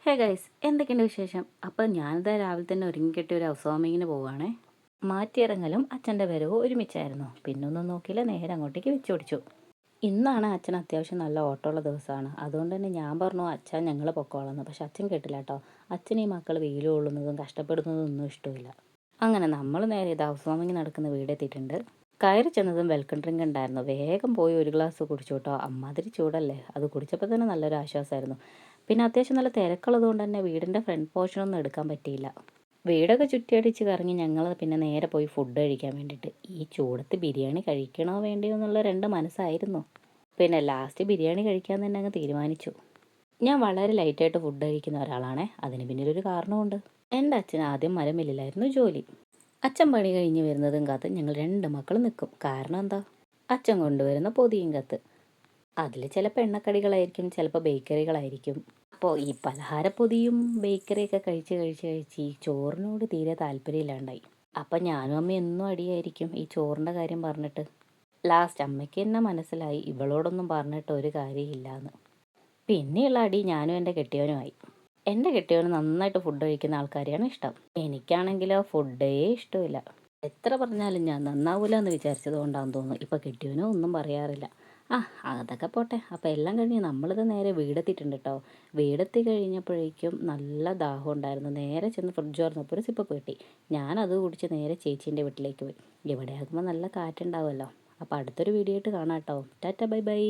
Hey guys, എന്തൊക്കെയുണ്ട് വിശേഷം? അപ്പം ഞാനിതാ രാവിലെ തന്നെ ഒരുങ്ങിക്കെട്ടി ഒരു ഹൗസ് വാമിങ്ങിന് പോവുകയാണേ. മാറ്റിയിറങ്ങലും അച്ഛൻ്റെ വരവും ഒരുമിച്ചായിരുന്നു. പിന്നെ ഒന്നും നോക്കിയില്ല, നേരെ അങ്ങോട്ടേക്ക് വെച്ച് പിടിച്ചു. ഇന്നാണ് അച്ഛൻ അത്യാവശ്യം നല്ല ഓട്ടമുള്ള ദിവസമാണ്. അതുകൊണ്ട് തന്നെ ഞാൻ പറഞ്ഞു അച്ഛൻ ഞങ്ങൾ പൊക്കോളാന്ന്. പക്ഷെ അച്ഛൻ കേട്ടില്ല കേട്ടോ. അച്ഛൻ ഈ മക്കൾ വെയിൽ കൊള്ളുന്നതും കഷ്ടപ്പെടുന്നതും ഒന്നും ഇഷ്ടമില്ല. അങ്ങനെ നമ്മൾ നേരെ ഇത് ഹൗസ് വാമിങ് നടക്കുന്ന വീടെത്തിയിട്ടുണ്ട്. കയറി ചെന്നതും വെൽക്കം ഡ്രിങ്ക് ഉണ്ടായിരുന്നു. വേഗം പോയി ഒരു ഗ്ലാസ് കുടിച്ചു കേട്ടോ. അമ്മാതിരി ചൂടല്ലേ, അത് കുടിച്ചപ്പോൾ തന്നെ നല്ലൊരു ആശ്വാസമായിരുന്നു. പിന്നെ അത്യാവശ്യം നല്ല തിരക്കുള്ളത് കൊണ്ട് തന്നെ വീടിൻ്റെ ഫ്രണ്ട് പോർഷനൊന്നും എടുക്കാൻ പറ്റിയില്ല. വീടൊക്കെ ചുറ്റിയടിച്ച് കറങ്ങി ഞങ്ങൾ പിന്നെ നേരെ പോയി ഫുഡ് കഴിക്കാൻ വേണ്ടിയിട്ട്. ഈ ചൂടത്ത് ബിരിയാണി കഴിക്കണോ വേണ്ടിയോ എന്നുള്ള രണ്ട് മനസ്സായിരുന്നു. പിന്നെ ലാസ്റ്റ് ബിരിയാണി കഴിക്കാൻ തന്നെ അങ്ങ് തീരുമാനിച്ചു. ഞാൻ വളരെ ലൈറ്റായിട്ട് ഫുഡ് കഴിക്കുന്ന ഒരാളാണേ. അതിന് പിന്നിലൊരു കാരണമുണ്ട്. എൻ്റെ അച്ഛൻ ആദ്യം മരമില്ലായിരുന്നു ജോലി. അച്ഛൻ പണി കഴിഞ്ഞ് വരുന്നതും കാത്ത് ഞങ്ങൾ രണ്ട് മക്കളും നിൽക്കും. കാരണം എന്താ? അച്ഛൻ കൊണ്ടുവരുന്ന പൊതിയും കത്ത്. അതിൽ ചിലപ്പോൾ എണ്ണക്കടികളായിരിക്കും, ചിലപ്പോൾ ബേക്കറികളായിരിക്കും. അപ്പോൾ ഈ പലഹാരപ്പൊതിയും ബേക്കറിയൊക്കെ കഴിച്ച് കഴിച്ച് കഴിച്ച് ഈ ചോറിനോട് തീരെ താല്പര്യമില്ലാണ്ടായി. അപ്പം ഞാനും അമ്മയും എന്നും അടിയായിരിക്കും ഈ ചോറിൻ്റെ കാര്യം പറഞ്ഞിട്ട്. ലാസ്റ്റ് അമ്മയ്ക്ക് തന്നെ മനസ്സിലായി ഇവളോടൊന്നും പറഞ്ഞിട്ട് ഒരു കാര്യമില്ലാന്ന്. പിന്നെയുള്ള അടി ഞാനും എൻ്റെ കെട്ടിയവനുമായി. എൻ്റെ കെട്ടിയവന് നന്നായിട്ട് ഫുഡ് കഴിക്കുന്ന ആൾക്കാരെയാണ് ഇഷ്ടം. എനിക്കാണെങ്കിലോ ഫുഡേ ഇഷ്ടമില്ല. എത്ര പറഞ്ഞാലും ഞാൻ നന്നാവില്ല എന്ന് വിചാരിച്ചത് കൊണ്ടാണെന്ന് തോന്നുന്നു ഇപ്പോൾ കെട്ടിയവനും ഒന്നും പറയാറില്ല. ആ, അതൊക്കെ പോട്ടെ. അപ്പോൾ എല്ലാം കഴിഞ്ഞ് നമ്മളിത് നേരെ വീടെത്തിയിട്ടുണ്ട് കേട്ടോ. വീടെത്തി കഴിഞ്ഞപ്പോഴേക്കും നല്ല ദാഹം ഉണ്ടായിരുന്നു. നേരെ ചെന്ന് ഫ്രിഡ്ജ് തുറന്നപ്പോൾ ഒരു സിപ്പൊക്കെ കിട്ടി. ഞാനത് കുടിച്ച് നേരെ ചേച്ചീൻ്റെ വീട്ടിലേക്ക് പോയി. ഇവിടെ ആകുമ്പോൾ നല്ല കാറ്റുണ്ടാവുമല്ലോ. അപ്പോൾ അടുത്തൊരു വീഡിയോ ആയിട്ട് കാണാം കേട്ടോ. Tata, bye bye.